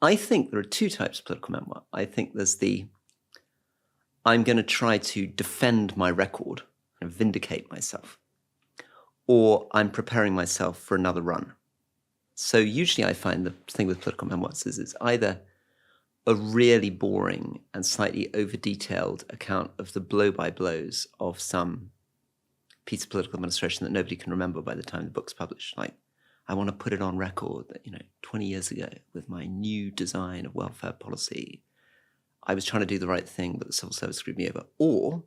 I think there are two types of political memoir. I think there's I'm going to try to defend my record and vindicate myself, or I'm preparing myself for another run. So usually I find the thing with political memoirs is it's either a really boring and slightly over-detailed account of the blow-by-blows of some piece of political administration that nobody can remember by the time the book's published. Like, I want to put it on record that, 20 years ago, with my new design of welfare policy, I was trying to do the right thing, but the civil service screwed me over. Or,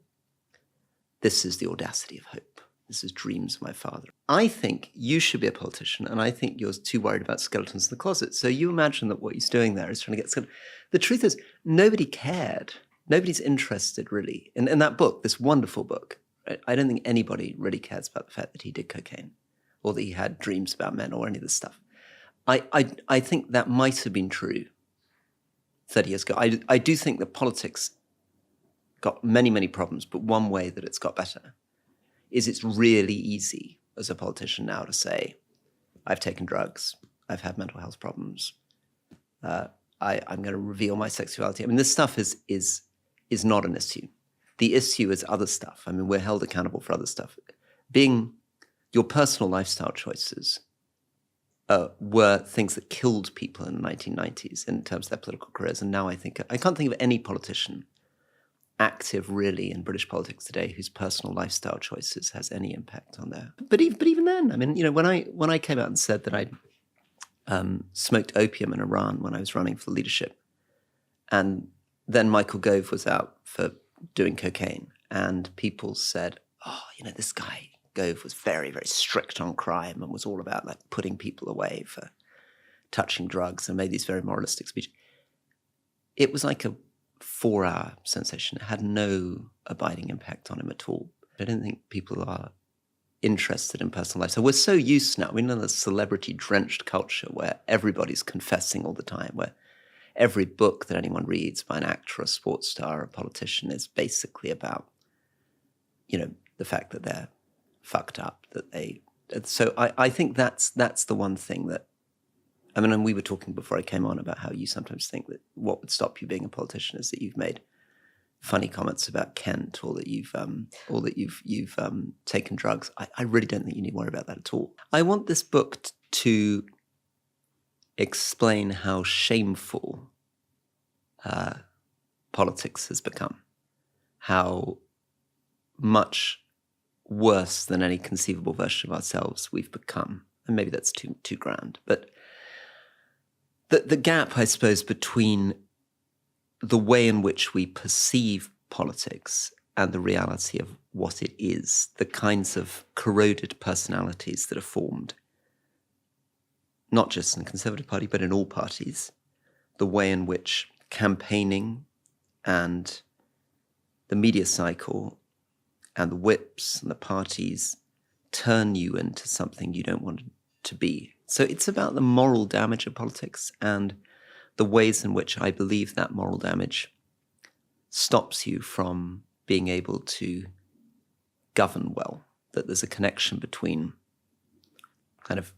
this is the audacity of hope. This is dreams of my father. I think you should be a politician, and I think you're too worried about skeletons in the closet. So you imagine that what he's doing there is trying to get skeletons. The truth is, nobody cared. Nobody's interested, really. In that book, this wonderful book, I don't think anybody really cares about the fact that he did cocaine or that he had dreams about men or any of this stuff. I think that might have been true 30 years ago. I do think that politics got many, many problems, but one way that it's got better is it's really easy as a politician now to say, I've taken drugs, I've had mental health problems, I'm going to reveal my sexuality. I mean, this stuff is not an issue. The issue is other stuff. I mean, we're held accountable for other stuff. Your personal lifestyle choices were things that killed people in the 1990s in terms of their political careers. And now I can't think of any politician active really in British politics today whose personal lifestyle choices has any impact on their. But even then, I mean, when I came out and said that I smoked opium in Iran when I was running for leadership, and then Michael Gove was out for doing cocaine, and people said, oh, this guy Gove was very, very strict on crime and was all about like putting people away for touching drugs and made these very moralistic speeches. It was like a 4-hour sensation. It had no abiding impact on him at all. I don't think people are interested in personal life. So we're so used now, we're in a celebrity-drenched culture where everybody's confessing all the time, where every book that anyone reads by an actor, a sports star, or a politician is basically about, the fact that they're fucked up, so I think that's the one thing that, I mean, and we were talking before I came on about how you sometimes think that what would stop you being a politician is that you've made funny comments about Kent, or that you've taken drugs. I really don't think you need to worry about that at all. I want this book to explain how shameful politics has become, how much worse than any conceivable version of ourselves we've become. And maybe that's too grand, but the gap, I suppose, between the way in which we perceive politics and the reality of what it is, the kinds of corroded personalities that are formed, not just in the Conservative Party, but in all parties, the way in which campaigning and the media cycle and the whips and the parties turn you into something you don't want to be. So it's about the moral damage of politics and the ways in which I believe that moral damage stops you from being able to govern well, that there's a connection between kind of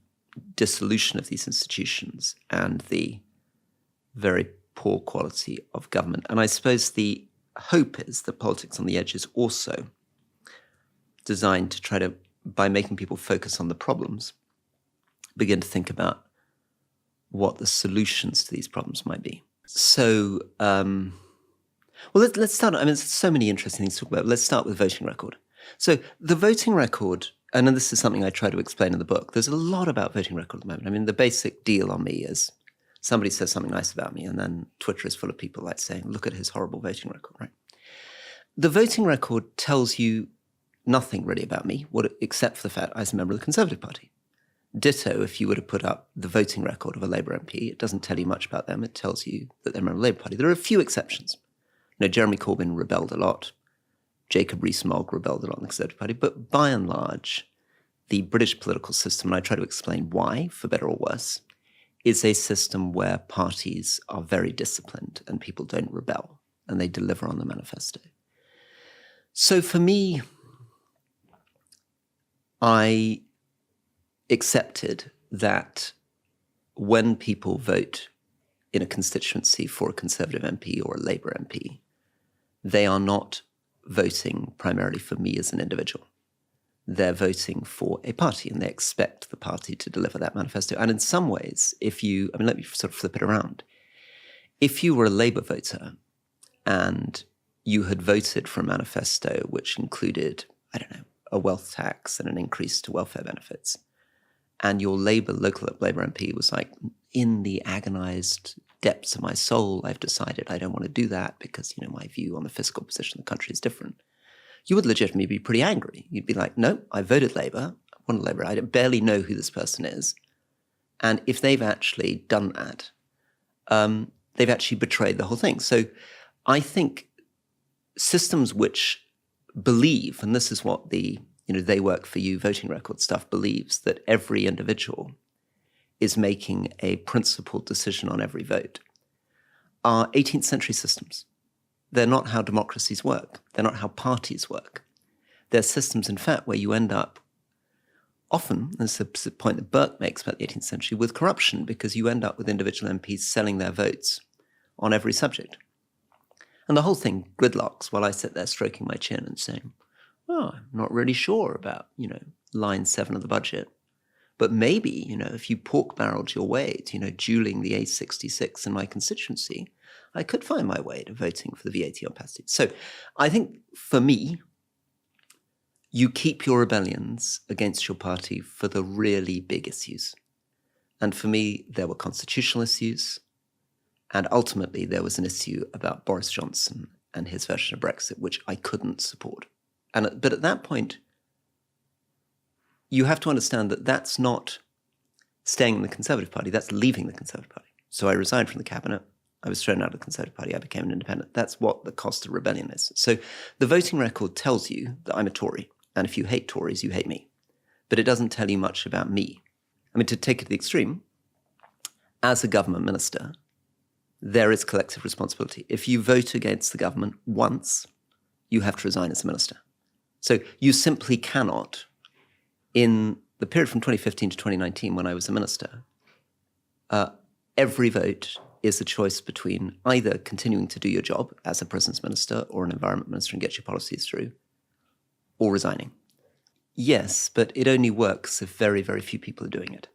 dissolution of these institutions and the very poor quality of government. And I suppose the hope is that Politics on the Edge is also designed to try to, by making people focus on the problems, begin to think about what the solutions to these problems might be. So, well, let's start. I mean, there's so many interesting things to talk about. Let's start with voting record. So the voting record, and then this is something I try to explain in the book, there's a lot about voting record at the moment. I mean, the basic deal on me is somebody says something nice about me, and then Twitter is full of people like saying, look at his horrible voting record, right? The voting record tells you nothing really about me, except for the fact I was a member of the Conservative Party. Ditto, if you were to put up the voting record of a Labour MP, it doesn't tell you much about them. It tells you that they're a member of the Labour Party. There are a few exceptions. Jeremy Corbyn rebelled a lot. Jacob Rees-Mogg rebelled a lot in the Conservative Party. But by and large, the British political system, and I try to explain why, for better or worse, is a system where parties are very disciplined and people don't rebel and they deliver on the manifesto. So for me, I accepted that when people vote in a constituency for a Conservative MP or a Labour MP, they are not voting primarily for me as an individual. They're voting for a party, and they expect the party to deliver that manifesto. And in some ways, let me sort of flip it around. If you were a Labour voter and you had voted for a manifesto which included, I don't know, a wealth tax and an increase to welfare benefits, and your local Labour MP was like, in the agonized depths of my soul, I've decided I don't want to do that because, my view on the fiscal position of the country is different, you would legitimately be pretty angry. You'd be like, no, I voted Labour, I wanted Labour, I barely know who this person is. And if they've actually done that, they've actually betrayed the whole thing. So I think systems which believe, and this is what the they work for you voting record stuff believes, that every individual is making a principled decision on every vote, are 18th century systems. They're not how democracies work. They're not how parties work. They're systems, in fact, where you end up often, and this is the point that Burke makes about the 18th century, with corruption, because you end up with individual MPs selling their votes on every subject. And the whole thing gridlocks while I sit there stroking my chin and saying, oh, I'm not really sure about, line 7 of the budget. But maybe, if you pork-barreled your way to, dueling the A66 in my constituency, I could find my way to voting for the VAT on pasties. So I think, for me, you keep your rebellions against your party for the really big issues. And for me, there were constitutional issues, and ultimately there was an issue about Boris Johnson and his version of Brexit, which I couldn't support. But at that point, you have to understand that that's not staying in the Conservative Party, that's leaving the Conservative Party. So I resigned from the cabinet, I was thrown out of the Conservative Party, I became an independent. That's what the cost of rebellion is. So the voting record tells you that I'm a Tory, and if you hate Tories, you hate me. But it doesn't tell you much about me. To take it to the extreme, as a government minister, there is collective responsibility. If you vote against the government once, you have to resign as a minister. So you simply cannot, in the period from 2015 to 2019 when I was a minister, every vote is a choice between either continuing to do your job as a prisons minister or an environment minister and get your policies through, or resigning. Yes, but it only works if very, very few people are doing it.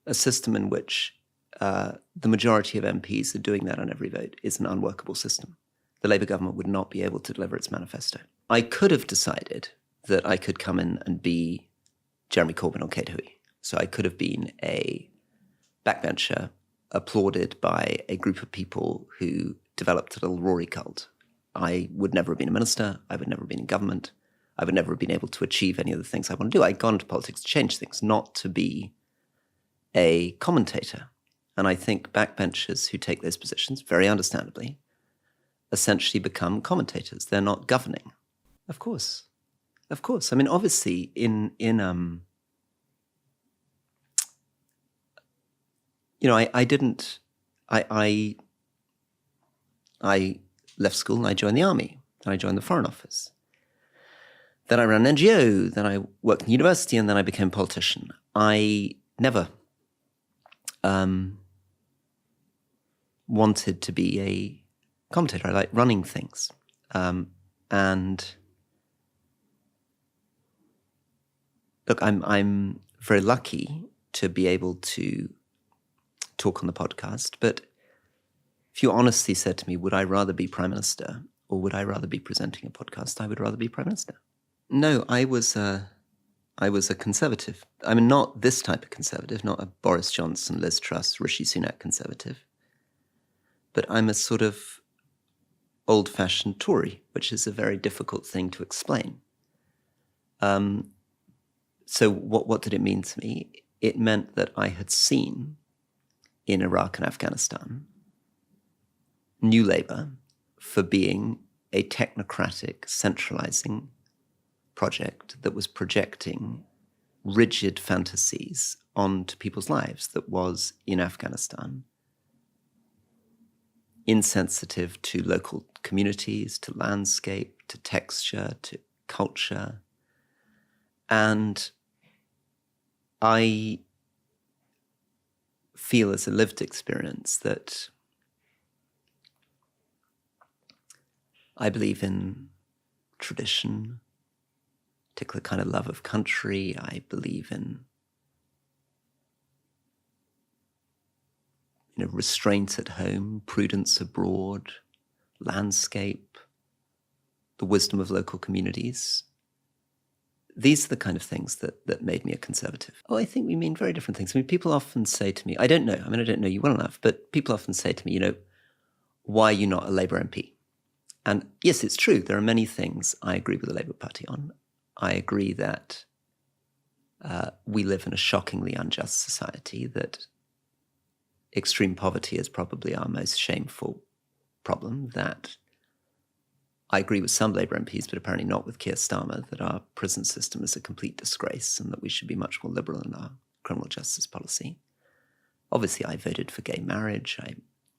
A system in which the majority of MPs are doing that on every vote is an unworkable system. The Labour government would not be able to deliver its manifesto. I could have decided that I could come in and be Jeremy Corbyn or Kate Hoey. So I could have been a backbencher applauded by a group of people who developed a little Rory cult. I would never have been a minister. I would never have been in government. I would never have been able to achieve any of the things I want to do. I'd gone into politics to change things, not to be a commentator. And I think backbenchers who take those positions, very understandably, essentially become commentators. They're not governing. Of course. Obviously, I left school and I joined the army, and I joined the Foreign Office. Then I ran an NGO, then I worked in university, and then I became a politician. I never wanted to be a commentator. I like running things. And look, I'm very lucky to be able to talk on the podcast, but if you honestly said to me, would I rather be Prime Minister or would I rather be presenting a podcast, I would rather be Prime Minister. No, I was a Conservative. Not this type of Conservative, not a Boris Johnson, Liz Truss, Rishi Sunak Conservative, but I'm a sort of old-fashioned Tory, which is a very difficult thing to explain. So what did it mean to me? It meant that I had seen in Iraq and Afghanistan New Labour for being a technocratic, centralizing project that was projecting rigid fantasies onto people's lives, that was, in Afghanistan, insensitive to local communities, to landscape, to texture, to culture. And I feel as a lived experience that I believe in tradition, particular kind of love of country. I believe in restraint at home, prudence abroad, landscape, the wisdom of local communities. These are the kind of things that made me a conservative. Oh, I think we mean very different things. I mean, people often say to me, I don't know you well enough, but people often say to me, why are you not a Labour MP? And yes, it's true. There are many things I agree with the Labour Party on. I agree that we live in a shockingly unjust society, that extreme poverty is probably our most shameful problem, that I agree with some Labour MPs, but apparently not with Keir Starmer, that our prison system is a complete disgrace and that we should be much more liberal in our criminal justice policy. Obviously, I voted for gay marriage. I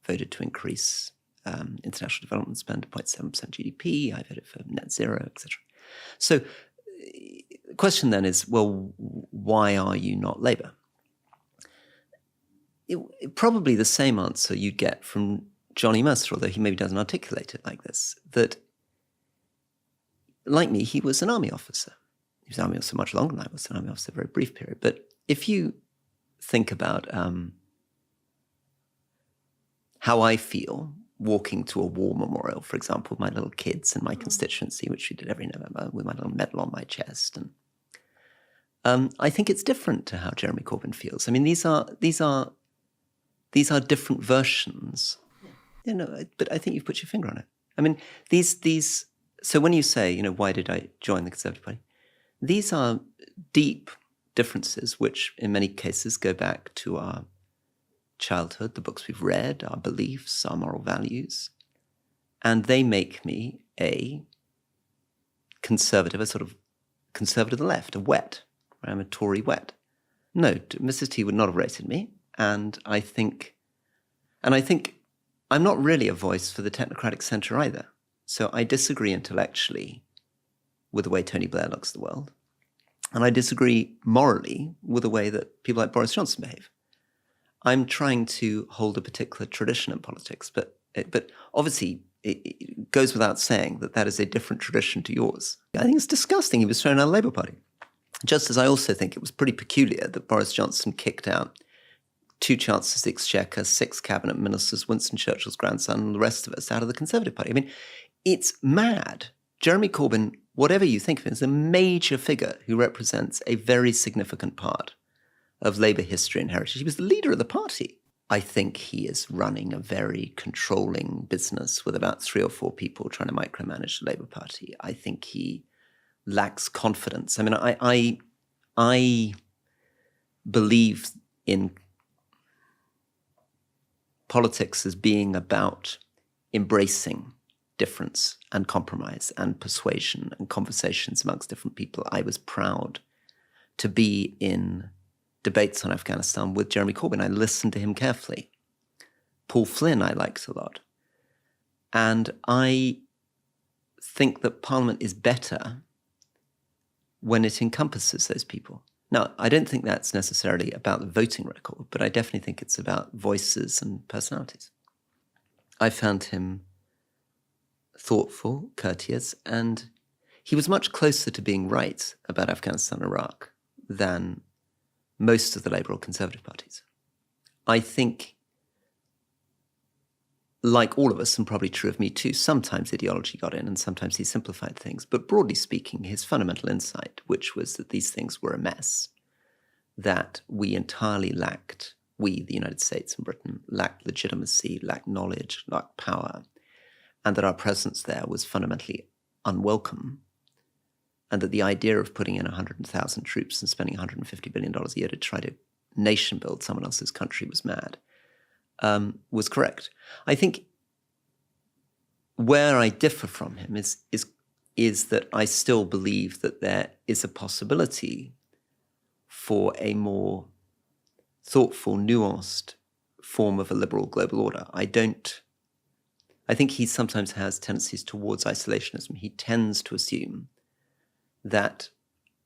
voted to increase international development spend to 0.7% GDP. I voted for net zero, etc. So the question then is, well, why are you not Labour? Probably the same answer you'd get from Johnny Mercer, although he maybe doesn't articulate it like this, that like me, he was an army officer. He was an army officer much longer than I was an army officer, a very brief period. But if you think about how I feel walking to a war memorial, for example, with my little kids in my constituency, which we did every November, with my little medal on my chest, and I think it's different to how Jeremy Corbyn feels. I mean, these are different versions. But I think you've put your finger on it. I mean, these. So when you say, why did I join the Conservative Party? These are deep differences, which in many cases go back to our childhood, the books we've read, our beliefs, our moral values. And they make me a conservative, a sort of conservative of the left, a wet. I'm a Tory wet. No, Mrs. T would not have rated me. And I think I'm not really a voice for the technocratic centre either. So I disagree intellectually with the way Tony Blair looks at the world. And I disagree morally with the way that people like Boris Johnson behave. I'm trying to hold a particular tradition in politics, but obviously it goes without saying that is a different tradition to yours. I think it's disgusting he was thrown out of the Labour Party. Just as I also think it was pretty peculiar that Boris Johnson kicked out 2 Chancellors of the Exchequer, 6 cabinet ministers, Winston Churchill's grandson, and the rest of us out of the Conservative Party. I mean, it's mad. Jeremy Corbyn, whatever you think of him, is a major figure who represents a very significant part of Labour history and heritage. He was the leader of the party. I think he is running a very controlling business with about 3 or 4 people trying to micromanage the Labour Party. I think he lacks confidence. I mean, I believe in politics as being about embracing difference and compromise and persuasion and conversations amongst different people. I was proud to be in debates on Afghanistan with Jeremy Corbyn. I listened to him carefully. Paul Flynn I liked a lot. And I think that Parliament is better when it encompasses those people. Now, I don't think that's necessarily about the voting record, but I definitely think it's about voices and personalities. I found him thoughtful, courteous, and he was much closer to being right about Afghanistan and Iraq than most of the Labour or Conservative parties. I think, like all of us, and probably true of me too, sometimes ideology got in and sometimes he simplified things. But broadly speaking, his fundamental insight, which was that these things were a mess, that we entirely lacked, we, the United States and Britain, lacked legitimacy, lacked knowledge, lacked power, and that our presence there was fundamentally unwelcome, and that the idea of putting in 100,000 troops and spending $150 billion a year to try to nation build someone else's country was mad, was correct. I think where I differ from him is that I still believe that there is a possibility for a more thoughtful, nuanced form of a liberal global order. I think he sometimes has tendencies towards isolationism. He tends to assume that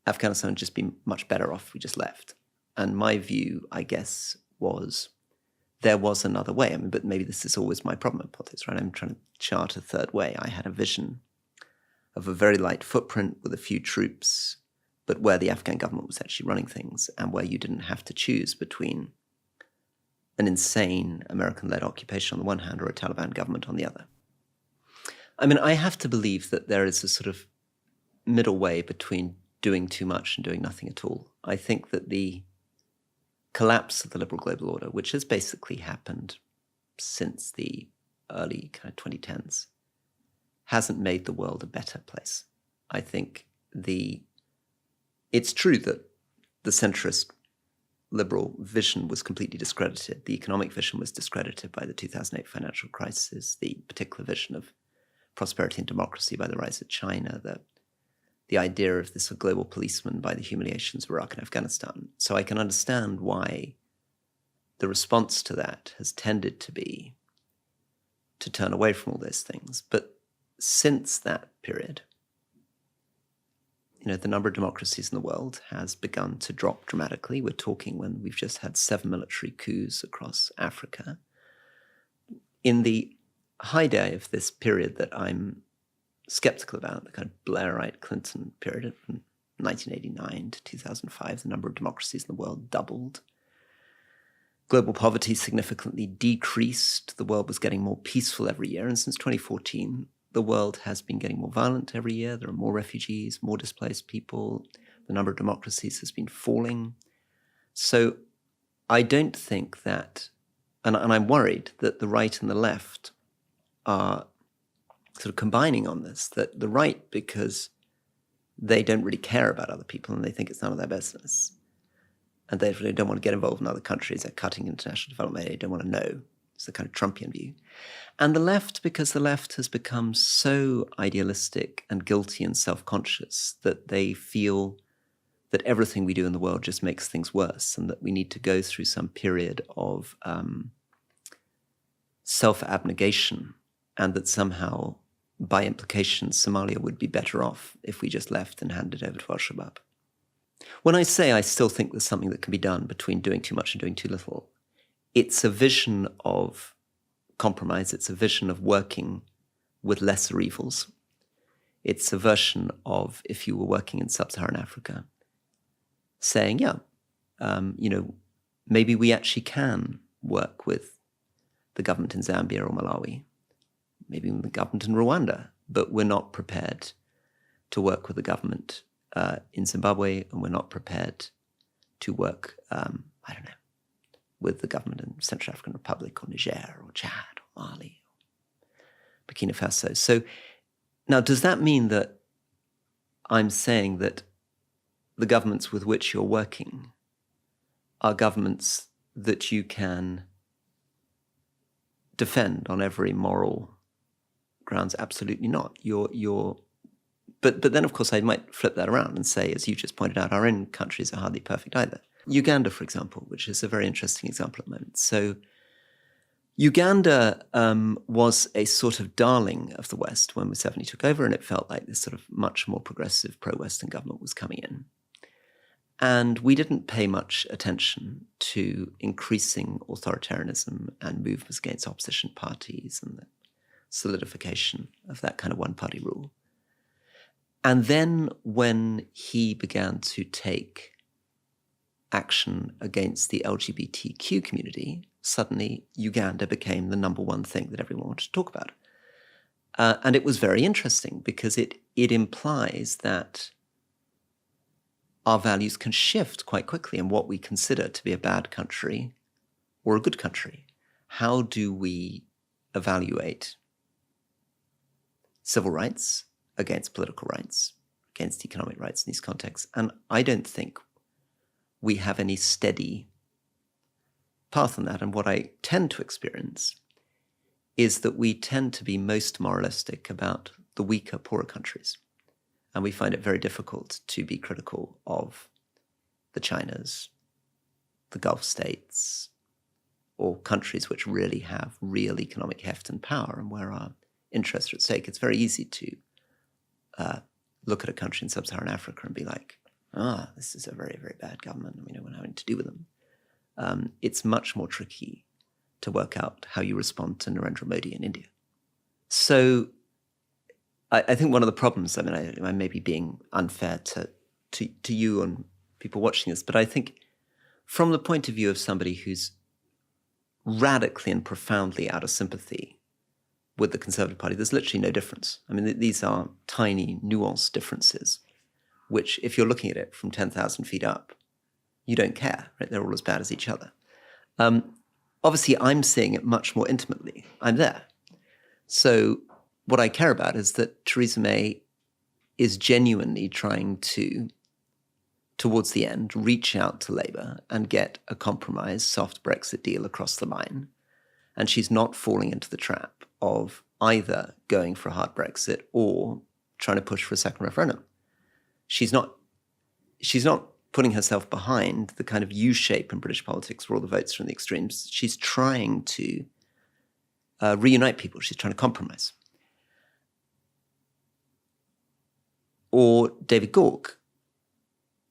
Afghanistan would just be much better off if we just left. And my view, I guess, was there was another way. I mean, but maybe this is always my problem in politics, right? I'm trying to chart a third way. I had a vision of a very light footprint with a few troops, but where the Afghan government was actually running things and where you didn't have to choose between an insane American-led occupation on the one hand or a Taliban government on the other. I mean, I have to believe that there is a sort of middle way between doing too much and doing nothing at all. I think that the collapse of the liberal global order, which has basically happened since the early kind of 2010s, hasn't made the world a better place. I think it's true that the centrist liberal vision was completely discredited. The economic vision was discredited by the 2008 financial crisis, the particular vision of prosperity and democracy by the rise of China, the idea of this global policeman by the humiliations of Iraq and Afghanistan. So I can understand why the response to that has tended to be to turn away from all those things. But since that period, the number of democracies in the world has begun to drop dramatically. We're talking when we've just had 7 military coups across Africa. In the heyday of this period that I'm skeptical about, the kind of Blairite Clinton period from 1989 to 2005, the number of democracies in the world doubled. Global poverty significantly decreased. The world was getting more peaceful every year. And since 2014, the world has been getting more violent every year. There are more refugees, more displaced people. The number of democracies has been falling. So I don't think that, and I'm worried that the right and the left are sort of combining on this, that the right, because they don't really care about other people and they think it's none of their business, and they really don't want to get involved in other countries, they're cutting international development, they don't want to know. It's the kind of Trumpian view. And the left, because the left has become so idealistic and guilty and self-conscious that they feel that everything we do in the world just makes things worse and that we need to go through some period of self-abnegation, and that somehow, by implication, Somalia would be better off if we just left and handed it over to Al-Shabaab. When I say I still think there's something that can be done between doing too much and doing too little, it's a vision of compromise. It's a vision of working with lesser evils. It's a version of, if you were working in sub-Saharan Africa, saying, maybe we actually can work with the government in Zambia or Malawi, maybe with the government in Rwanda, but we're not prepared to work with the government in Zimbabwe, and we're not prepared to work, with the government in Central African Republic or Niger or Chad or Mali or Burkina Faso. So now, does that mean that I'm saying that the governments with which you're working are governments that you can defend on every moral grounds? Absolutely not. But then, of course, I might flip that around and say, as you just pointed out, our own countries are hardly perfect either. Uganda, for example, which is a very interesting example at the moment. So Uganda was a sort of darling of the West when Museveni took over, and it felt like this sort of much more progressive pro-Western government was coming in. And we didn't pay much attention to increasing authoritarianism and movements against opposition parties and the solidification of that kind of one-party rule. And then when he began to take action against the LGBTQ community, suddenly Uganda became the number one thing that everyone wanted to talk about. And it was very interesting because it implies that our values can shift quite quickly in what we consider to be a bad country or a good country. How do we evaluate civil rights against political rights, against economic rights in these contexts? And I don't think we have any steady path on that. And what I tend to experience is that we tend to be most moralistic about the weaker, poorer countries. And we find it very difficult to be critical of the Chinas, the Gulf states, or countries which really have real economic heft and power and where our interests are at stake. It's very easy to look at a country in sub-Saharan Africa and be like, this is a very, very bad government, and we don't want anything to do with them. It's much more tricky to work out how you respond to Narendra Modi in India. So I think one of the problems, I mean, I may be being unfair to you and people watching this, but I think from the point of view of somebody who's radically and profoundly out of sympathy with the Conservative Party, there's literally no difference. I mean, these are tiny, nuanced differences, which if you're looking at it from 10,000 feet up, you don't care, right? They're all as bad as each other. Obviously, I'm seeing it much more intimately. I'm there. So what I care about is that Theresa May is genuinely trying to, towards the end, reach out to Labour and get a compromise, soft Brexit deal across the line. And she's not falling into the trap of either going for a hard Brexit or trying to push for a second referendum. She's not putting herself behind the kind of U-shape in British politics where all the votes are in the extremes. She's trying to reunite people. She's trying to compromise. Or David Gauke,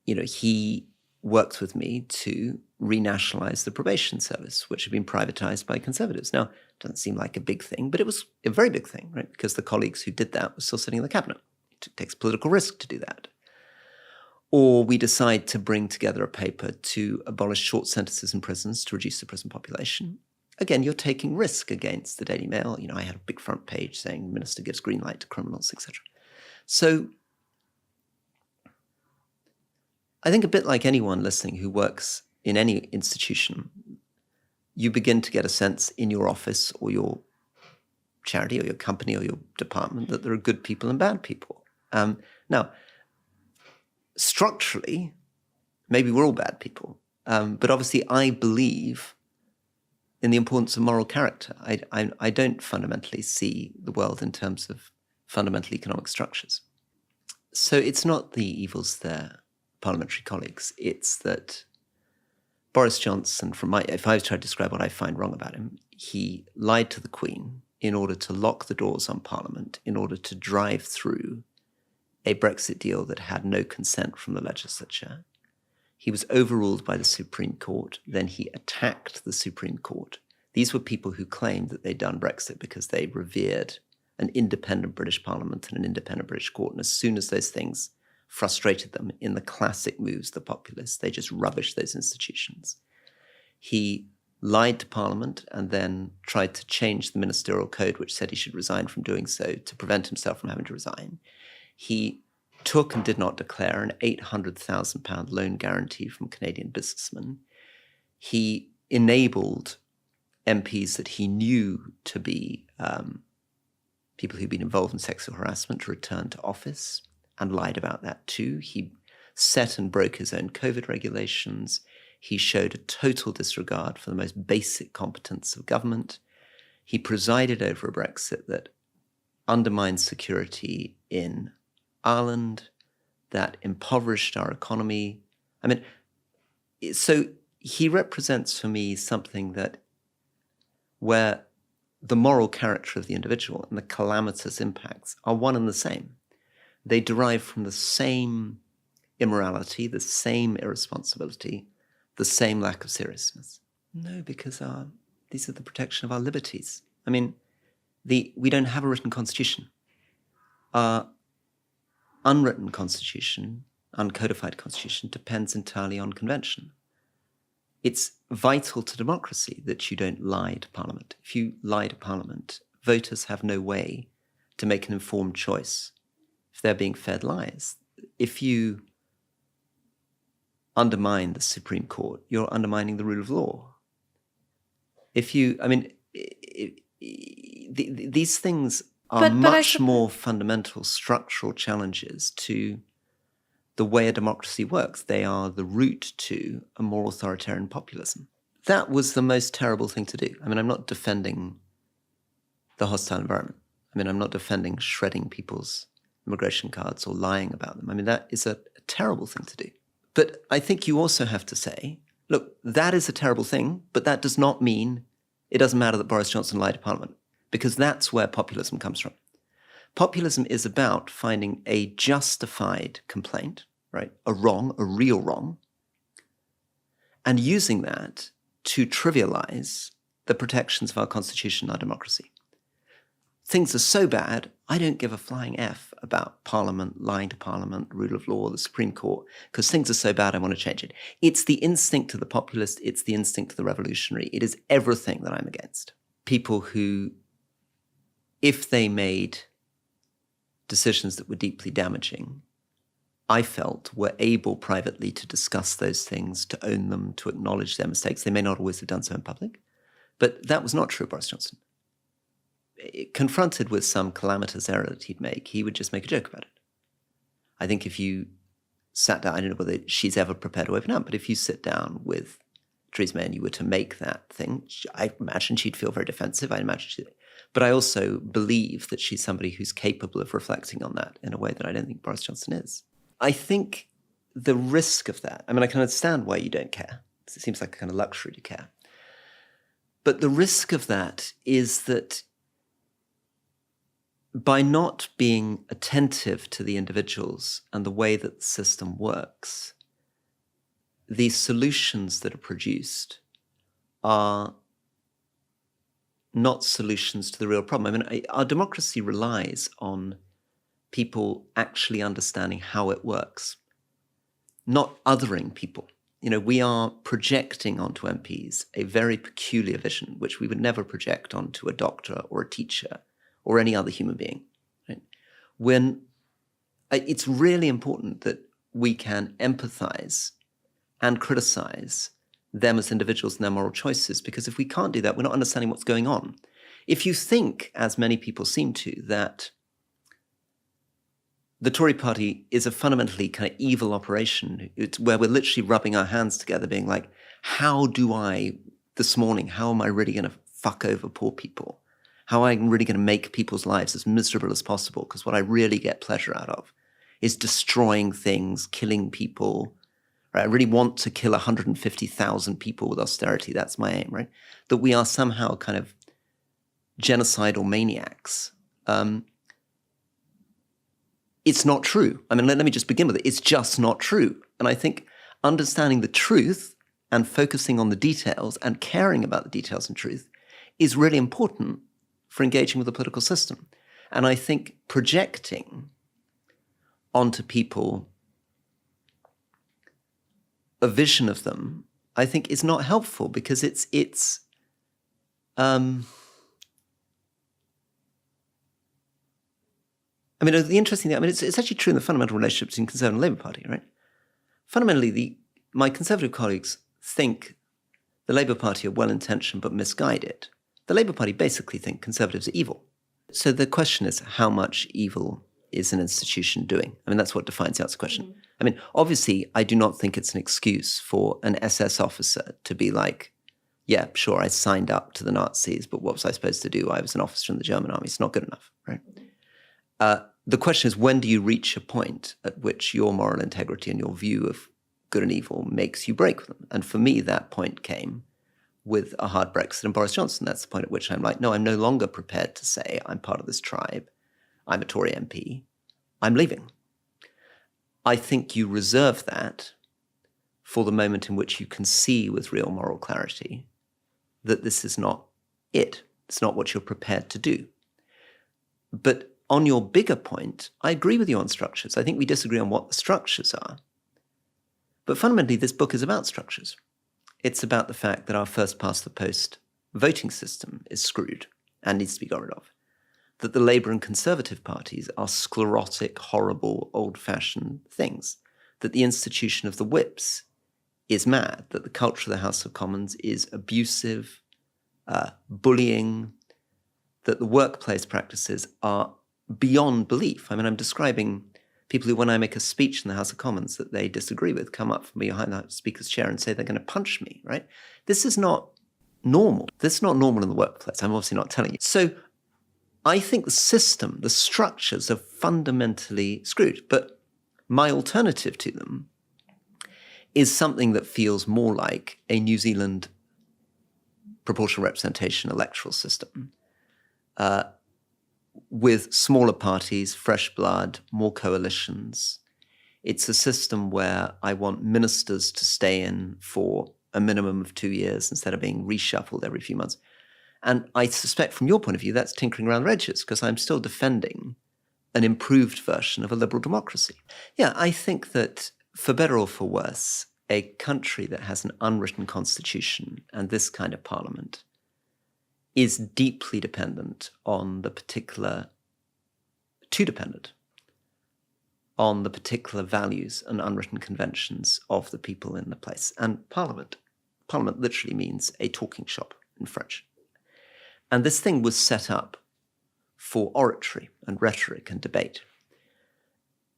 he worked with me to renationalize the probation service, which had been privatized by Conservatives. Now, it doesn't seem like a big thing, but it was a very big thing, right? Because the colleagues who did that were still sitting in the cabinet. It takes political risk to do that. Or we decide to bring together a paper to abolish short sentences in prisons to reduce the prison population. Again, you're taking risk against the Daily Mail. I had a big front page saying minister gives green light to criminals, etc. So I think a bit like anyone listening who works in any institution, you begin to get a sense in your office or your charity or your company or your department that there are good people and bad people. Now, structurally, maybe we're all bad people, but obviously I believe in the importance of moral character. I don't fundamentally see the world in terms of fundamental economic structures. So it's not the evils there, parliamentary colleagues. It's that Boris Johnson, if I was trying to describe what I find wrong about him, he lied to the Queen in order to lock the doors on Parliament, in order to drive through a Brexit deal that had no consent from the legislature. He was overruled by the Supreme Court. Then he attacked the Supreme Court. These were people who claimed that they'd done Brexit because they revered an independent British Parliament and an independent British court. And as soon as those things frustrated them in the classic moves, the populists, they just rubbished those institutions. He lied to Parliament and then tried to change the ministerial code, which said he should resign from doing so, to prevent himself from having to resign. He took and did not declare an £800,000 loan guarantee from Canadian businessmen. He enabled MPs that he knew to be people who'd been involved in sexual harassment to return to office, and lied about that too. He set and broke his own COVID regulations. He showed a total disregard for the most basic competence of government. He presided over a Brexit that undermined security in Ireland, that impoverished our economy. I mean, so he represents for me something that where the moral character of the individual and the calamitous impacts are one and the same. They derive from the same immorality, the same irresponsibility, the same lack of seriousness. No, because these are the protection of our liberties. I mean, we don't have a written constitution. Our unwritten constitution, uncodified constitution, depends entirely on convention. It's vital to democracy that you don't lie to Parliament. If you lie to Parliament, voters have no way to make an informed choice if they're being fed lies. If you undermine the Supreme Court, you're undermining the rule of law. These things are much more fundamental structural challenges to the way a democracy works. They are the route to a more authoritarian populism. That was the most terrible thing to do. I mean, I'm not defending the hostile environment. I mean, I'm not defending shredding people's immigration cards or lying about them. I mean, that is a terrible thing to do. But I think you also have to say, look, that is a terrible thing, but that does not mean it doesn't matter that Boris Johnson lied to Parliament, because that's where populism comes from. Populism is about finding a justified complaint, right? A wrong, a real wrong, and using that to trivialize the protections of our constitution and our democracy. Things are so bad, I don't give a flying F about Parliament, lying to Parliament, rule of law, the Supreme Court, because things are so bad, I want to change it. It's the instinct of the populist, it's the instinct of the revolutionary. It is everything that I'm against. People who, if they made decisions that were deeply damaging, I felt were able privately to discuss those things, to own them, to acknowledge their mistakes. They may not always have done so in public, but that was not true of Boris Johnson. Confronted with some calamitous error that he'd make, he would just make a joke about it. I think if you sat down, I don't know whether she's ever prepared to open up, but if you sit down with Theresa May and you were to make that thing, I imagine she'd feel very defensive. But I also believe that she's somebody who's capable of reflecting on that in a way that I don't think Boris Johnson is. I think the risk of that, I mean, I can understand why you don't care. It seems like a kind of luxury to care. But the risk of that is that by not being attentive to the individuals and the way that the system works, these solutions that are produced are not solutions to the real problem. I mean, our democracy relies on people actually understanding how it works, not othering people. You know, we are projecting onto MPs a very peculiar vision, which we would never project onto a doctor or a teacher or any other human being. Right? When it's really important that we can empathize and criticize them as individuals and their moral choices, because if we can't do that, we're not understanding what's going on. If you think, as many people seem to, that the Tory party is a fundamentally kind of evil operation, where we're literally rubbing our hands together being like, how am I really going to fuck over poor people? How am I really going to make people's lives as miserable as possible? Because what I really get pleasure out of is destroying things, killing people. Right? I really want to kill 150,000 people with austerity. That's my aim, right? That we are somehow kind of genocidal maniacs. It's not true. I mean, let me just begin with it. It's just not true. And I think understanding the truth and focusing on the details and caring about the details and truth is really important for engaging with the political system. And I think projecting onto people a vision of them, I think is not helpful, because it's I mean, the interesting thing, I mean, it's actually true in the fundamental relationship between Conservative and Labour Party, right? Fundamentally, my Conservative colleagues think the Labour Party are well-intentioned but misguided. The Labour Party basically think Conservatives are evil. So the question is, how much evil is an institution doing? I mean, that's what defines the answer question. Mm-hmm. I mean, obviously, I do not think it's an excuse for an SS officer to be like, yeah, sure, I signed up to the Nazis, but what was I supposed to do? I was an officer in the German army. It's not good enough, right? The question is, when do you reach a point at which your moral integrity and your view of good and evil makes you break with them? And for me, that point came with a hard Brexit and Boris Johnson. That's the point at which I'm like, no, I'm no longer prepared to say I'm part of this tribe. I'm a Tory MP. I'm leaving. I think you reserve that for the moment in which you can see with real moral clarity that this is not it. It's not what you're prepared to do. But on your bigger point, I agree with you on structures. I think we disagree on what the structures are. But fundamentally, this book is about structures. It's about the fact that our first-past-the-post voting system is screwed and needs to be got rid of. That the Labour and Conservative parties are sclerotic, horrible, old-fashioned things. That the institution of the whips is mad. That the culture of the House of Commons is abusive, bullying. That the workplace practices are beyond belief. I mean, I'm describing people who, when I make a speech in the House of Commons that they disagree with, come up from behind the Speaker's chair and say they're going to punch me, right? This is not normal. This is not normal in the workplace. I'm obviously not telling you. So I think the system, the structures are fundamentally screwed. But my alternative to them is something that feels more like a New Zealand proportional representation electoral system, with smaller parties, fresh blood, more coalitions. It's a system where I want ministers to stay in for a minimum of 2 years instead of being reshuffled every few months. And I suspect from your point of view, that's tinkering around the edges, because I'm still defending an improved version of a liberal democracy. Yeah, I think that for better or for worse, a country that has an unwritten constitution and this kind of parliament is deeply dependent on the particular, too dependent on the particular values and unwritten conventions of the people in the place. And parliament literally means a talking shop in French. And this thing was set up for oratory and rhetoric and debate.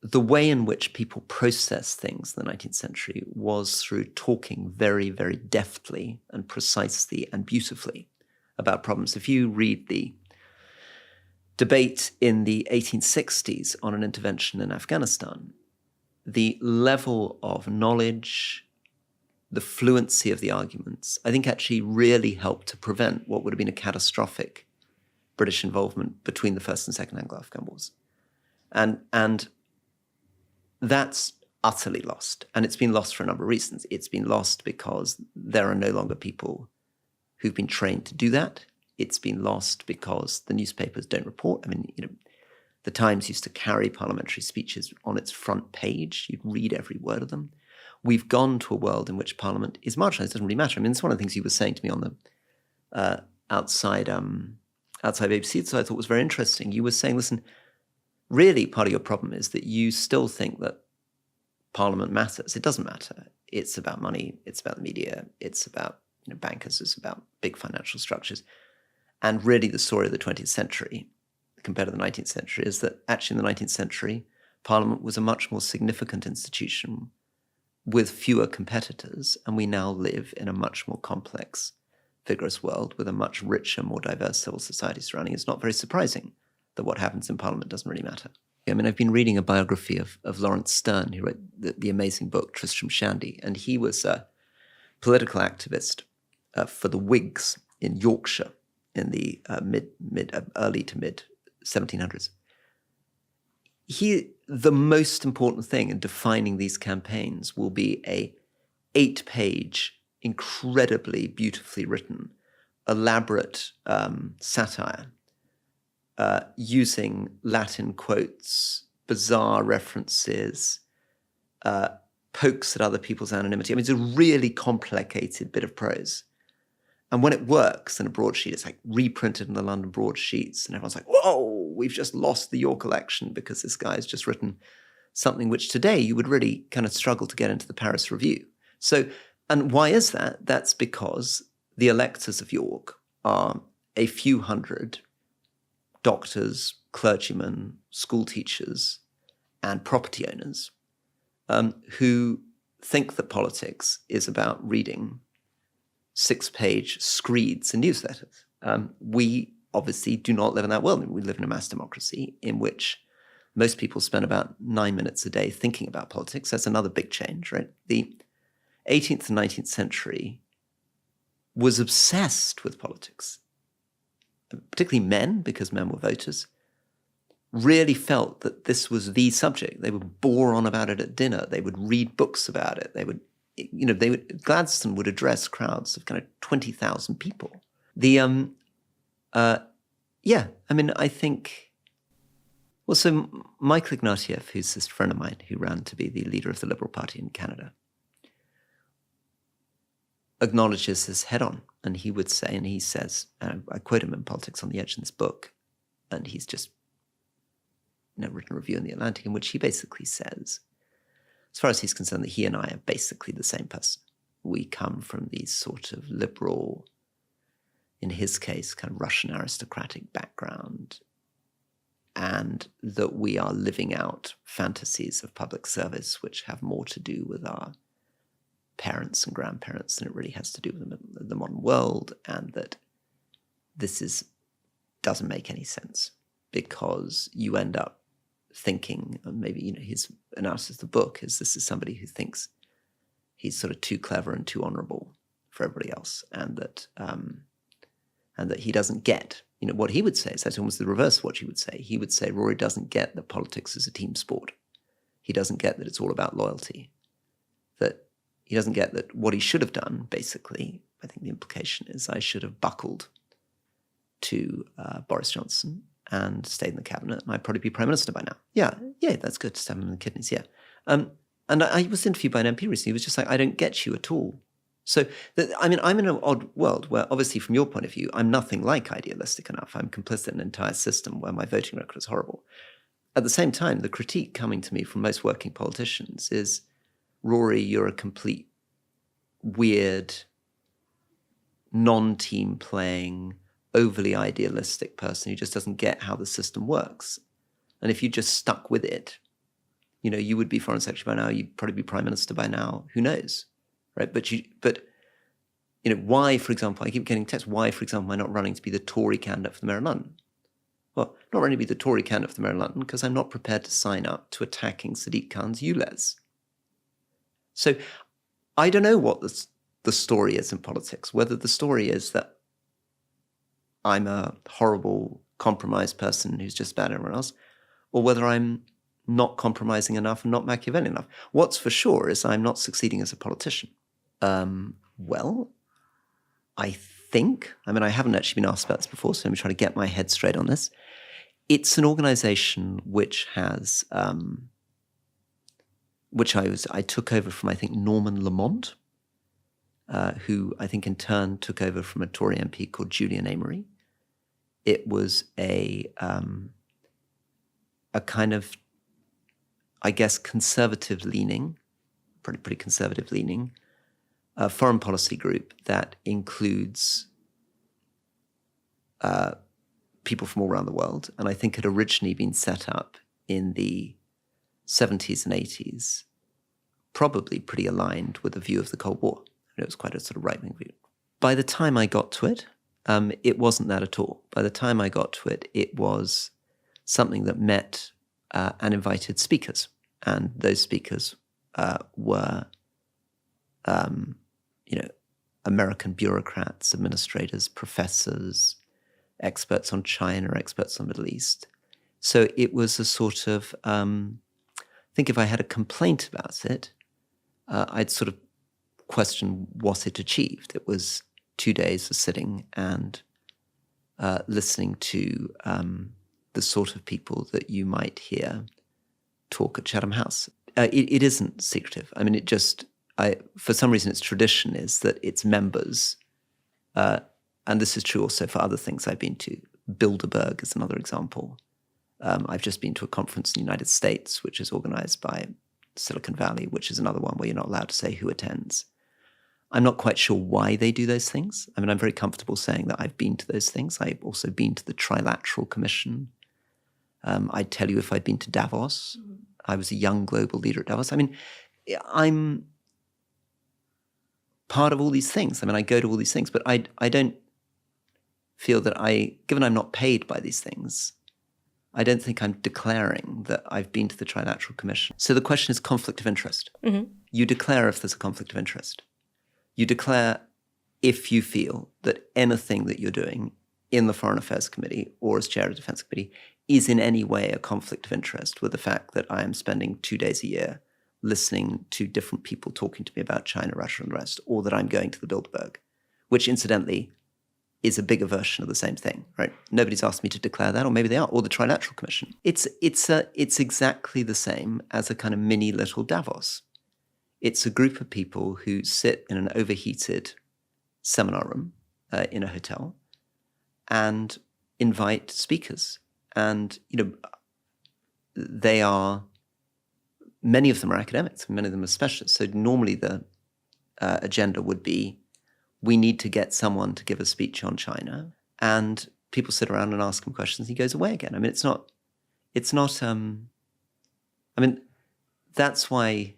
The way in which people processed things in the 19th century was through talking very, very deftly and precisely and beautifully about problems. If you read the debate in the 1860s on an intervention in Afghanistan, the level of knowledge, the fluency of the arguments, I think actually really helped to prevent what would have been a catastrophic British involvement between the First and Second Anglo-Afghan Wars. And that's utterly lost. And it's been lost for a number of reasons. It's been lost because there are no longer people who've been trained to do that. It's been lost because the newspapers don't report. I mean, the Times used to carry parliamentary speeches on its front page. You'd read every word of them. We've gone to a world in which Parliament is marginalised. It doesn't really matter. I mean, it's one of the things you were saying to me on the outside BBC, so I thought was very interesting. You were saying, listen, really part of your problem is that you still think that Parliament matters. It doesn't matter. It's about money. It's about the media. It's about bankers. It's about big financial structures. And really the story of the 20th century compared to the 19th century is that actually in the 19th century, Parliament was a much more significant institution with fewer competitors, and we now live in a much more complex, vigorous world with a much richer, more diverse civil society surrounding. It's not very surprising that what happens in Parliament doesn't really matter. I mean, I've been reading a biography of Lawrence Sterne, who wrote the amazing book Tristram Shandy, and he was a political activist for the Whigs in Yorkshire in the early to mid 1700s. The most important thing in defining these campaigns will be a 8-page, incredibly beautifully written, elaborate satire using Latin quotes, bizarre references, pokes at other people's anonymity. I mean, it's a really complicated bit of prose. And when it works in a broadsheet, it's like reprinted in the London broadsheets, and everyone's like, whoa, we've just lost the York election because this guy's just written something which today you would really kind of struggle to get into the Paris Review. So, and why is that? That's because the electors of York are a few hundred doctors, clergymen, school teachers, and property owners who think that politics is about reading 6-page screeds and newsletters. We obviously do not live in that world. We live in a mass democracy in which most people spend about 9 minutes a day thinking about politics. That's another big change, right? The 18th and 19th century was obsessed with politics, particularly men, because men were voters, really felt that this was the subject. They would bore on about it at dinner. They would read books about it. Gladstone would address crowds of kind of 20,000 people. I think, well, so Michael Ignatieff, who's this friend of mine who ran to be the leader of the Liberal Party in Canada, acknowledges this head on. And he would say, and he says, I quote him in Politics on the Edge in this book, and he's just written a review in The Atlantic in which he basically says, as far as he's concerned, that he and I are basically the same person. We come from these sort of liberal, in his case, kind of Russian aristocratic background, and that we are living out fantasies of public service which have more to do with our parents and grandparents than it really has to do with the modern world, and that this doesn't make any sense because you end up thinking, and maybe his analysis of the book is this is somebody who thinks he's sort of too clever and too honourable for everybody else, and that he doesn't get what he would say is that's almost the reverse of what you would say. He would say Rory doesn't get that politics is a team sport. He doesn't get that it's all about loyalty. That He doesn't get that what he should have done, basically, I think the implication is I should have buckled to Boris Johnson and stayed in the cabinet, and I'd probably be Prime Minister by now. Yeah, that's good, stab him in the kidneys, yeah. And I was interviewed by an MP recently who was just like, I don't get you at all. So, I'm in an odd world where, obviously, from your point of view, I'm nothing like idealistic enough. I'm complicit in an entire system where my voting record is horrible. At the same time, the critique coming to me from most working politicians is, Rory, you're a complete weird, non-team playing, overly idealistic person who just doesn't get how the system works. And if you just stuck with it, you would be Foreign Secretary by now, you'd probably be Prime Minister by now, who knows, right? But why, for example, I keep getting texts, why, for example, am I not running to be the Tory candidate for the Mayor of London? Well, not running to be the Tory candidate for the Mayor of London because I'm not prepared to sign up to attacking Sadiq Khan's ULEZ. So I don't know what the story is in politics, whether the story is that I'm a horrible, compromised person who's just bad at everyone else, or whether I'm not compromising enough and not Machiavellian enough. What's for sure is I'm not succeeding as a politician. Well, I think, I haven't actually been asked about this before, so let me try to get my head straight on this. It's an organization which has, I took over from, I think, Norman Lamont, who I think in turn took over from a Tory MP called Julian Amory. It was a kind of, I guess, conservative-leaning, pretty conservative-leaning, foreign policy group that includes people from all around the world. And I think had originally been set up in the 70s and 80s, probably pretty aligned with the view of the Cold War. And it was quite a sort of right-wing view. By the time I got to it, it wasn't that at all. By the time I got to it, it was something that met and invited speakers. And those speakers were, American bureaucrats, administrators, professors, experts on China, experts on the Middle East. So it was a sort of, I think if I had a complaint about it, I'd sort of question what it achieved. It was 2 days of sitting and listening to the sort of people that you might hear talk at Chatham House. It isn't secretive. For some reason, its tradition is that its members, and this is true also for other things I've been to. Bilderberg is another example. I've just been to a conference in the United States, which is organized by Silicon Valley, which is another one where you're not allowed to say who attends. I'm not quite sure why they do those things. I'm very comfortable saying that I've been to those things. I've also been to the Trilateral Commission. I'd tell you if I'd been to Davos. Mm-hmm. I was a young global leader at Davos. I'm part of all these things. I go to all these things, but I don't feel that given I'm not paid by these things, I don't think I'm declaring that I've been to the Trilateral Commission. So the question is conflict of interest. Mm-hmm. You declare if there's a conflict of interest. You declare if you feel that anything that you're doing in the Foreign Affairs Committee or as chair of the Defence Committee is in any way a conflict of interest with the fact that I am spending 2 days a year listening to different people talking to me about China, Russia, and the rest, or that I'm going to the Bilderberg, which incidentally is a bigger version of the same thing, right? Nobody's asked me to declare that, or maybe they are, or the Trilateral Commission. It's exactly the same as a kind of mini little Davos. It's a group of people who sit in an overheated seminar room in a hotel and invite speakers. And, many of them are academics, many of them are specialists. So normally the agenda would be, we need to get someone to give a speech on China, and people sit around and ask him questions. And he goes away again. That's why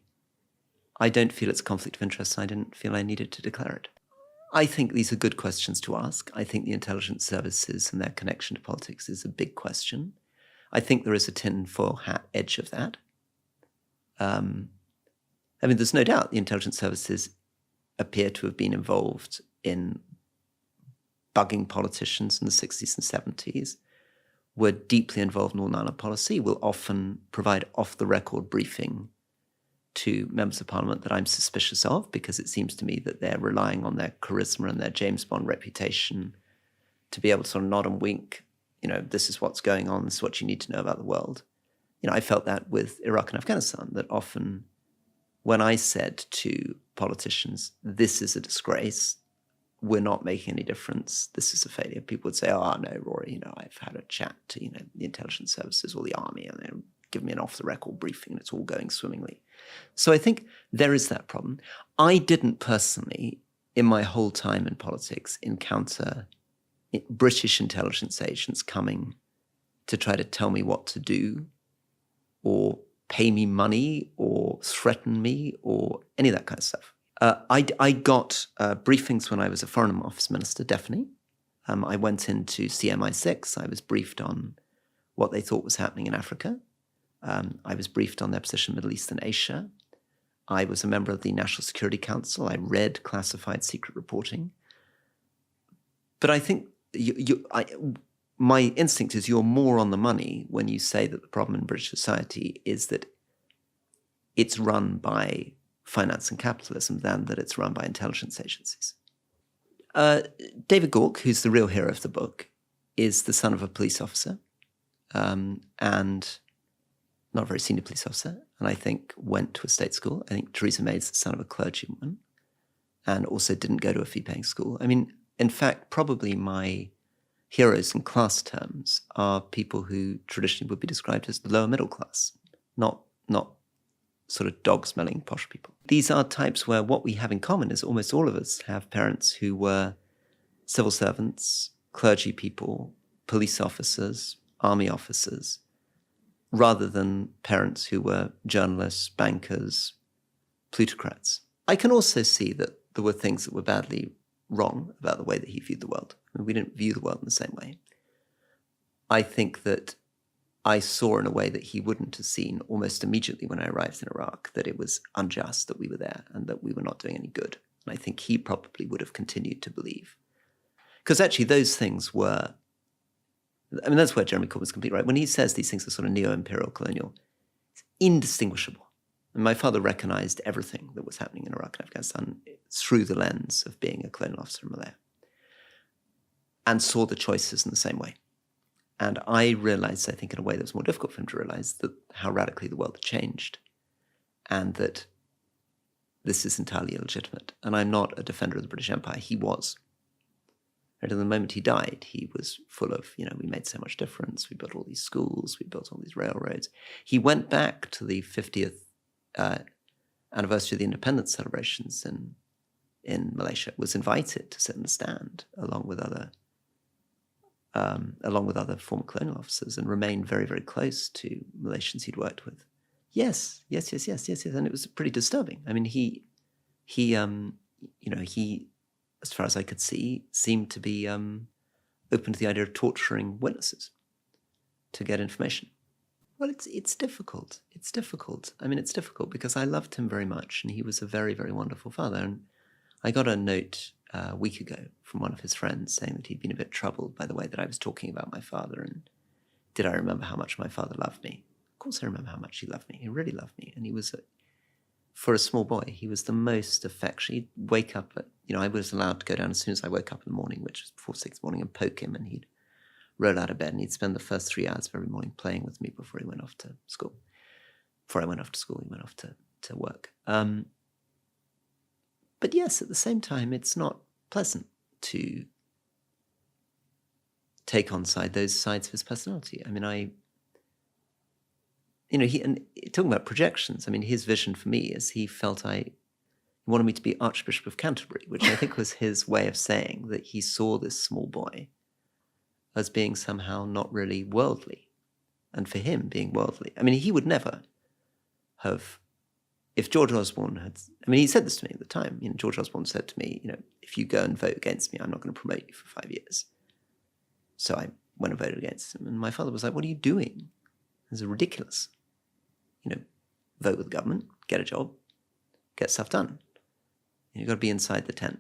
I don't feel it's a conflict of interest, and I didn't feel I needed to declare it. I think these are good questions to ask. I think the intelligence services and their connection to politics is a big question. I think there is a tinfoil hat edge of that. There's no doubt the intelligence services appear to have been involved in bugging politicians in the 60s and 70s, were deeply involved in all-Nana policy, will often provide off-the-record briefing to members of parliament that I'm suspicious of, because it seems to me that they're relying on their charisma and their James Bond reputation to be able to sort of nod and wink, this is what's going on, this is what you need to know about the world. I felt that with Iraq and Afghanistan, that often when I said to politicians, this is a disgrace, we're not making any difference, this is a failure, people would say, oh, no, Rory, I've had a chat to, the intelligence services or the army, and they're giving me an off-the-record briefing, and it's all going swimmingly. So I think there is that problem. I didn't personally, in my whole time in politics, encounter British intelligence agents coming to try to tell me what to do or pay me money or threaten me or any of that kind of stuff. I got briefings when I was a Foreign Office Minister, definitely. I went into CMI6. I was briefed on what they thought was happening in Africa. I was briefed on their position in Middle East and Asia. I was a member of the National Security Council. I read classified secret reporting. But I think my instinct is you're more on the money when you say that the problem in British society is that it's run by finance and capitalism than that it's run by intelligence agencies. David Gork, who's the real hero of the book, is the son of a police officer and not a very senior police officer, and I think went to a state school. I think Theresa May's the son of a clergyman and also didn't go to a fee-paying school. I mean, in fact, probably my heroes in class terms are people who traditionally would be described as the lower middle class, not sort of dog-smelling posh people. These are types where what we have in common is almost all of us have parents who were civil servants, clergy people, police officers, army officers, rather than parents who were journalists, bankers, plutocrats. I can also see that there were things that were badly wrong about the way that he viewed the world. I mean, we didn't view the world in the same way. I think that I saw in a way that he wouldn't have seen almost immediately when I arrived in Iraq, that it was unjust that we were there and that we were not doing any good. And I think he probably would have continued to believe. Because actually those things were, I mean, that's where Jeremy Corbyn's completely right. When he says these things are sort of neo-imperial colonial, it's indistinguishable. And my father recognized everything that was happening in Iraq and Afghanistan through the lens of being a colonial officer in Malaya and saw the choices in the same way. And I realized, I think in a way that was more difficult for him to realize, that how radically the world had changed and that this is entirely illegitimate. And I'm not a defender of the British Empire. He was. And at the moment he died, he was full of, we made so much difference. We built all these schools. We built all these railroads. He went back to the 50th anniversary of the independence celebrations in Malaysia, was invited to sit in the stand along with other former colonial officers, and remained very, very close to Malaysians he'd worked with. Yes. And it was pretty disturbing. I mean, he, as far as I could see, seemed to be open to the idea of torturing witnesses to get information. Well, it's difficult. It's difficult. I mean, it's difficult because I loved him very much, and he was a very, very wonderful father. And I got a note a week ago from one of his friends saying that he'd been a bit troubled by the way that I was talking about my father, and did I remember how much my father loved me? Of course I remember how much he loved me. He really loved me. And he was, for a small boy, he was the most affectionate. He'd wake up at, I was allowed to go down as soon as I woke up in the morning, which was before 6 in the morning, and poke him, and he'd roll out of bed, and he'd spend the first 3 hours of every morning playing with me before he went off to school. Before I went off to school, he went off to work. But yes, at the same time, it's not pleasant to take on those sides of his personality. I mean, and talking about projections, I mean, his vision for me is he felt he wanted me to be Archbishop of Canterbury, which I think was his way of saying that he saw this small boy as being somehow not really worldly. And for him, being worldly, I mean, he would never have, if George Osborne had, I mean, he said this to me at the time, George Osborne said to me, if you go and vote against me, I'm not going to promote you for 5 years. So I went and voted against him. And my father was like, what are you doing? This is ridiculous. Vote with the government, get a job, get stuff done. You've got to be inside the tent.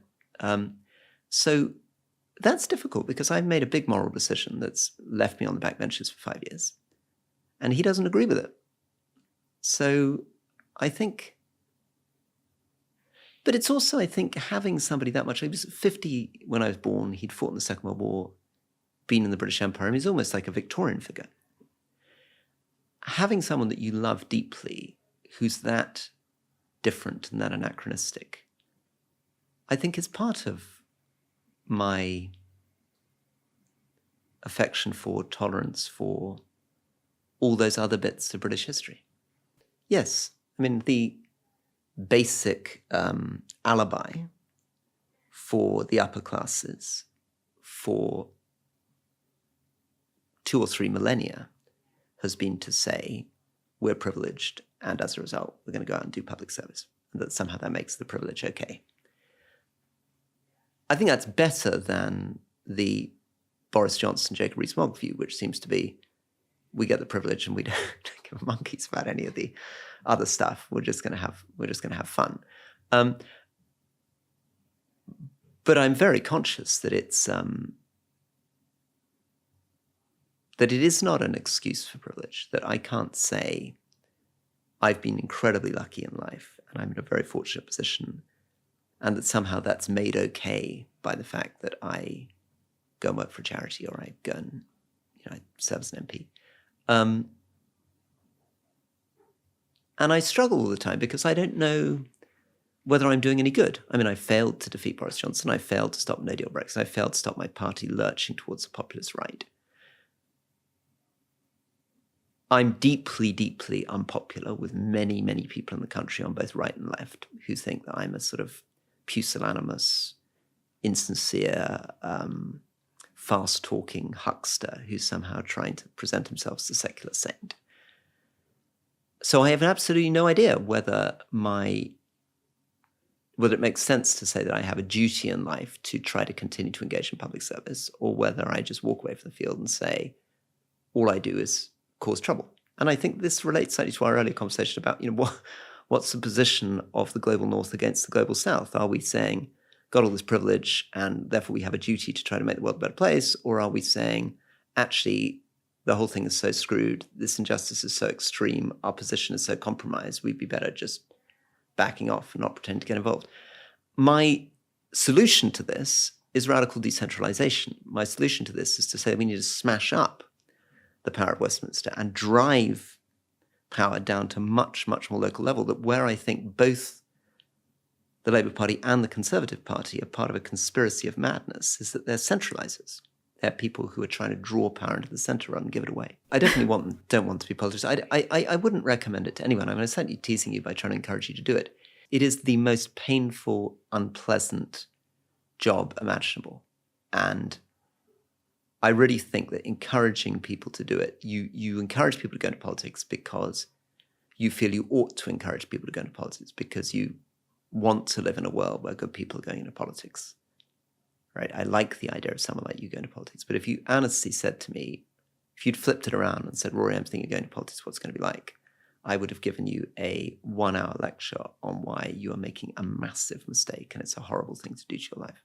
So that's difficult because I've made a big moral decision that's left me on the backbenches for 5 years. And he doesn't agree with it. So I think But it's also, I think, having somebody that much. He was 50 when I was born. He'd fought in the Second World War, been in the British Empire. I mean, he's almost like a Victorian figure. Having someone that you love deeply, who's that different and that anachronistic, I think is part of my affection for, tolerance for all those other bits of British history. Yes, I mean, the basic alibi for the upper classes for 2 or 3 millennia has been to say we're privileged and as a result we're going to go out and do public service, and that somehow that makes the privilege okay. I think that's better than the Boris Johnson, Jacob Rees-Mogg view, which seems to be we get the privilege and we don't give monkeys about any of the other stuff. We're just going to have fun. But I'm very conscious that it's that it is not an excuse for privilege, that I can't say I've been incredibly lucky in life and I'm in a very fortunate position, and that somehow that's made okay by the fact that I go and work for a charity or I go and I serve as an MP. And I struggle all the time because I don't know whether I'm doing any good. I mean, I failed to defeat Boris Johnson. I failed to stop no-deal Brexit. I failed to stop my party lurching towards the populist right. I'm deeply, deeply unpopular with many, many people in the country on both right and left who think that I'm a sort of pusillanimous, insincere, fast-talking huckster who's somehow trying to present himself as a secular saint. So I have absolutely no idea whether it makes sense to say that I have a duty in life to try to continue to engage in public service, or whether I just walk away from the field and say, all I do is cause trouble. And I think this relates slightly to our earlier conversation about, what's the position of the global north against the global south? Are we saying, got all this privilege and therefore we have a duty to try to make the world a better place? Or are we saying, actually, the whole thing is so screwed, this injustice is so extreme, our position is so compromised, we'd be better just backing off and not pretending to get involved? My solution to this is radical decentralization. My solution to this is to say we need to smash up the power of Westminster and drive power down to much, much more local level, that where I think both the Labour Party and the Conservative Party are part of a conspiracy of madness is that they're centralizers. They're people who are trying to draw power into the centre rather than give it away. I definitely don't want to be politicians. I wouldn't recommend it to anyone. I mean, I'm certainly teasing you by trying to encourage you to do it. It is the most painful, unpleasant job imaginable. And I really think that encouraging people to do it, you encourage people to go into politics because you feel you ought to encourage people to go into politics because you want to live in a world where good people are going into politics. Right? I like the idea of someone like you going to politics. But if you honestly said to me, if you'd flipped it around and said, Rory, I'm thinking of going to politics, what's it going to be like? I would have given you a 1-hour lecture on why you are making a massive mistake and it's a horrible thing to do to your life.